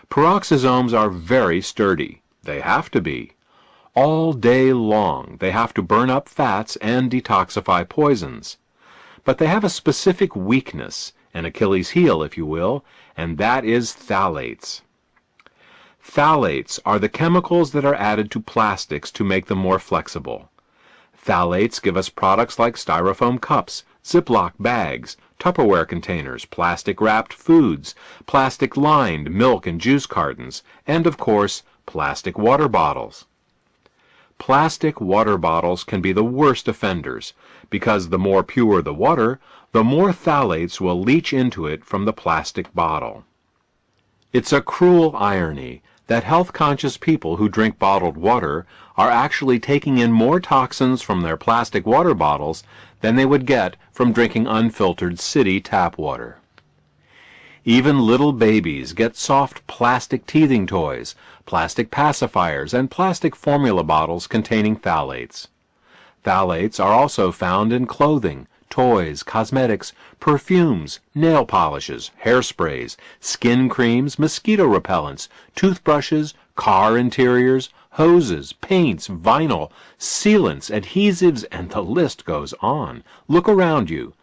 Peroxisomes are very sturdy. They have to be. All day long, they have to burn up fats and detoxify poisons. But they have a specific weakness, an Achilles heel, if you will, and that is phthalates. Phthalates are the chemicals that are added to plastics to make them more flexible. Phthalates give us products like styrofoam cups, Ziploc bags, Tupperware containers, plastic-wrapped foods, plastic-lined milk and juice cartons, and, of course, plastic water bottles. Plastic water bottles can be the worst offenders, because the more pure the water, the more phthalates will leach into it from the plastic bottle. It's a cruel irony that health-conscious people who drink bottled water are actually taking in more toxins from their plastic water bottles than they would get from drinking unfiltered city tap water. Even little babies get soft plastic teething toys, plastic pacifiers, and plastic formula bottles containing phthalates. Phthalates are also found in clothing, toys, cosmetics, perfumes, nail polishes, hairsprays, skin creams, mosquito repellents, toothbrushes, car interiors, hoses, paints, vinyl, sealants, adhesives, and the list goes on. Look around you.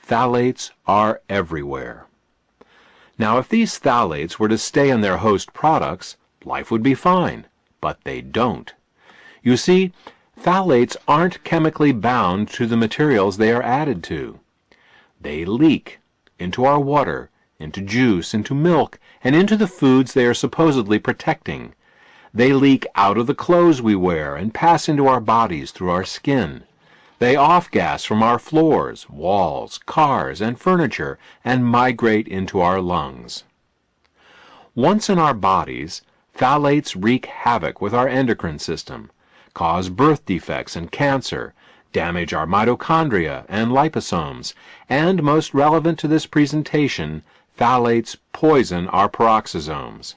Phthalates are everywhere. Now, if these phthalates were to stay in their host products, life would be fine, but they don't. You see, phthalates aren't chemically bound to the materials they are added to. They leak into our water, into juice, into milk, and into the foods they are supposedly protecting. They leak out of the clothes we wear and pass into our bodies through our skin. They off-gas from our floors, walls, cars, and furniture, and migrate into our lungs. Once in our bodies, phthalates wreak havoc with our endocrine system, cause birth defects and cancer, damage our mitochondria and liposomes, and, most relevant to this presentation, phthalates poison our peroxisomes.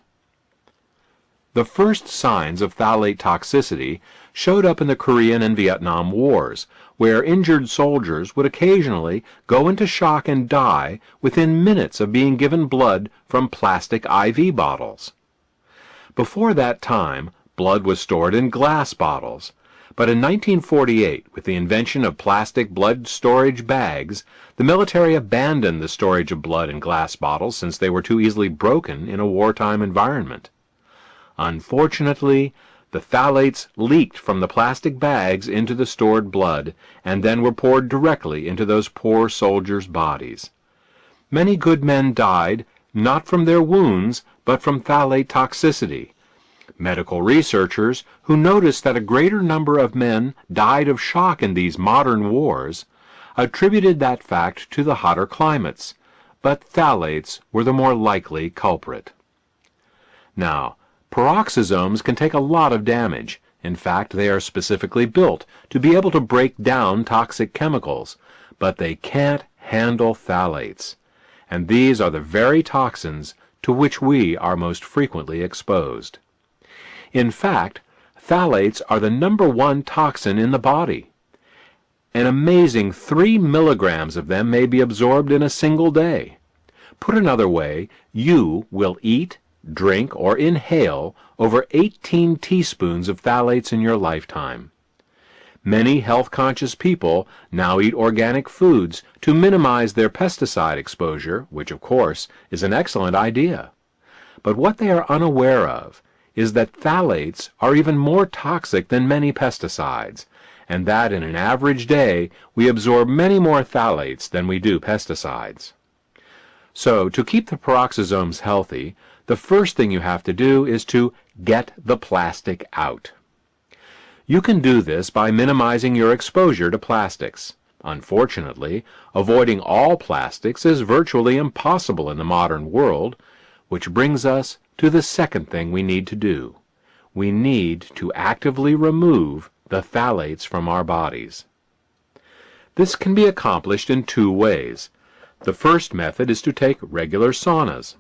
The first signs of phthalate toxicity showed up in the Korean and Vietnam Wars, where injured soldiers would occasionally go into shock and die within minutes of being given blood from plastic IV bottles. Before that time, blood was stored in glass bottles, but in 1948, with the invention of plastic blood storage bags, the military abandoned the storage of blood in glass bottles since they were too easily broken in a wartime environment. Unfortunately, the phthalates leaked from the plastic bags into the stored blood and then were poured directly into those poor soldiers' bodies. Many good men died not from their wounds, but from phthalate toxicity. Medical researchers, who noticed that a greater number of men died of shock in these modern wars, attributed that fact to the hotter climates, but phthalates were the more likely culprit. Now, peroxisomes can take a lot of damage. In fact, they are specifically built to be able to break down toxic chemicals, but they can't handle phthalates. And these are the very toxins to which we are most frequently exposed. In fact, phthalates are the #1 toxin in the body. An amazing 3 milligrams of them may be absorbed in a single day. Put another way, you will eat, drink, or inhale over 18 teaspoons of phthalates in your lifetime. Many health-conscious people now eat organic foods to minimize their pesticide exposure, which, of course, is an excellent idea. But what they are unaware of is that phthalates are even more toxic than many pesticides, and that in an average day we absorb many more phthalates than we do pesticides. So, to keep the peroxisomes healthy, the first thing you have to do is to get the plastic out. You can do this by minimizing your exposure to plastics. Unfortunately, avoiding all plastics is virtually impossible in the modern world, which brings us to the second thing we need to do. We need to actively remove the phthalates from our bodies. This can be accomplished in 2 ways. The first method is to take regular saunas.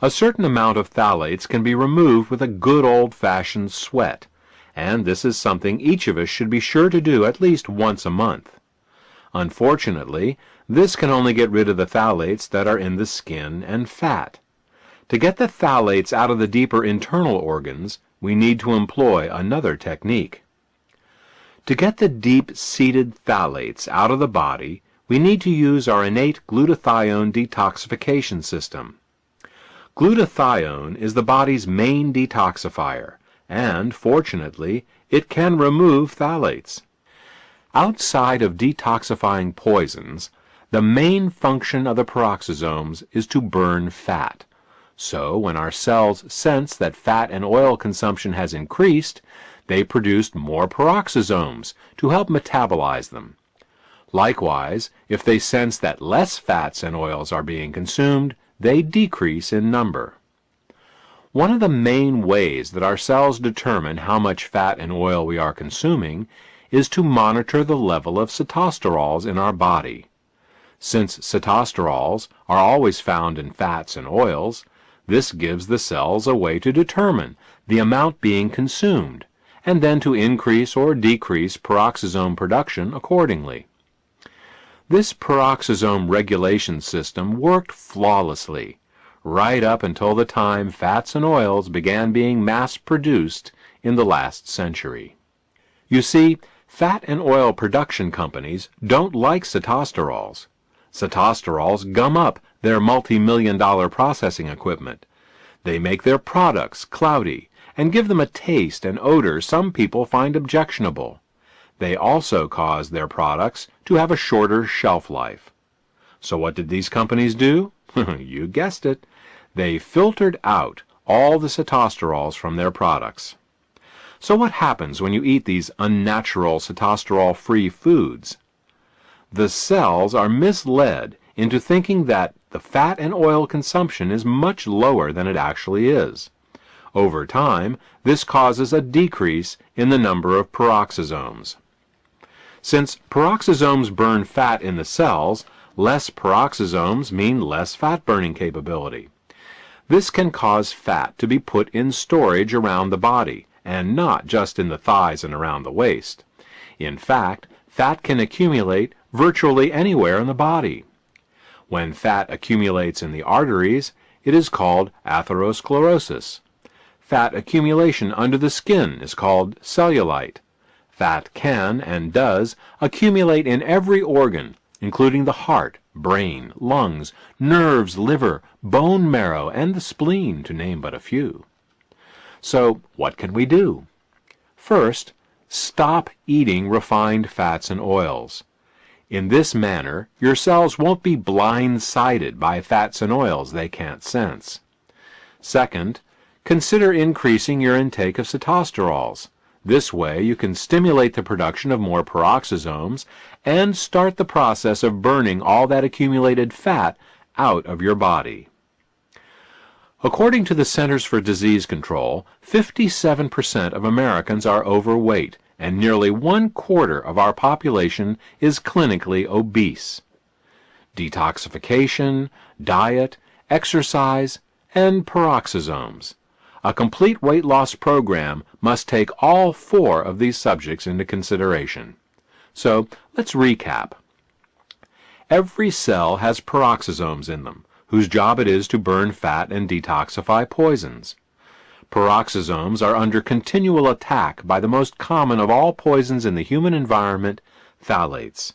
A certain amount of phthalates can be removed with a good old-fashioned sweat, and this is something each of us should be sure to do at least once a month. Unfortunately, this can only get rid of the phthalates that are in the skin and fat. To get the phthalates out of the deeper internal organs, we need to employ another technique. To get the deep-seated phthalates out of the body, we need to use our innate glutathione detoxification system. Glutathione is the body's main detoxifier, and, fortunately, it can remove phthalates. Outside of detoxifying poisons, the main function of the peroxisomes is to burn fat. So, when our cells sense that fat and oil consumption has increased, they produce more peroxisomes to help metabolize them. Likewise, if they sense that less fats and oils are being consumed, they decrease in number. One of the main ways that our cells determine how much fat and oil we are consuming is to monitor the level of cetosterols in our body. Since cetosterols are always found in fats and oils, this gives the cells a way to determine the amount being consumed, and then to increase or decrease peroxisome production accordingly. This peroxisome regulation system worked flawlessly, right up until the time fats and oils began being mass-produced in the last century. You see, fat and oil production companies don't like cetosterols. Cetosterols gum up their multi-million-dollar processing equipment. They make their products cloudy and give them a taste and odor some people find objectionable. They also cause their products to have a shorter shelf life. So what did these companies do? You guessed it. They filtered out all the cetosterols from their products. So what happens when you eat these unnatural cetosterol-free foods? The cells are misled into thinking that the fat and oil consumption is much lower than it actually is. Over time, this causes a decrease in the number of peroxisomes. Since peroxisomes burn fat in the cells, less peroxisomes mean less fat-burning capability. This can cause fat to be put in storage around the body, and not just in the thighs and around the waist. In fact, fat can accumulate virtually anywhere in the body. When fat accumulates in the arteries, it is called atherosclerosis. Fat accumulation under the skin is called cellulite. Fat can and does accumulate in every organ, including the heart, brain, lungs, nerves, liver, bone marrow, and the spleen, to name but a few. So, what can we do? First, stop eating refined fats and oils. In this manner, your cells won't be blindsided by fats and oils they can't sense. Second, consider increasing your intake of cetosterols. This way, you can stimulate the production of more peroxisomes and start the process of burning all that accumulated fat out of your body. According to the Centers for Disease Control, 57% of Americans are overweight, and nearly 1/4 of our population is clinically obese. Detoxification, diet, exercise, and peroxisomes. A complete weight loss program must take all 4 of these subjects into consideration. So, let's recap. Every cell has peroxisomes in them, whose job it is to burn fat and detoxify poisons. Peroxisomes are under continual attack by the most common of all poisons in the human environment, phthalates.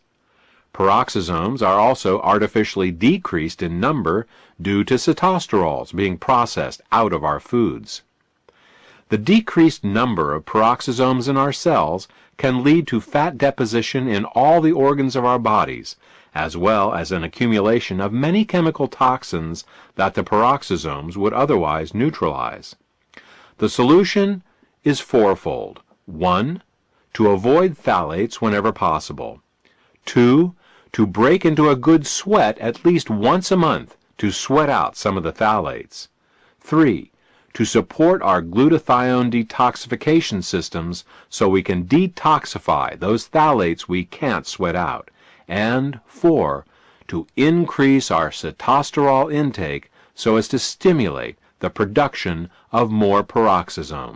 Peroxisomes are also artificially decreased in number due to cetosterols being processed out of our foods. The decreased number of peroxisomes in our cells can lead to fat deposition in all the organs of our bodies, as well as an accumulation of many chemical toxins that the peroxisomes would otherwise neutralize. The solution is fourfold. 1. To avoid phthalates whenever possible. 2. To break into a good sweat at least once a month to sweat out some of the phthalates. 3. To support our glutathione detoxification systems so we can detoxify those phthalates we can't sweat out. And 4. To increase our cetosterol intake so as to stimulate the production of more peroxisome.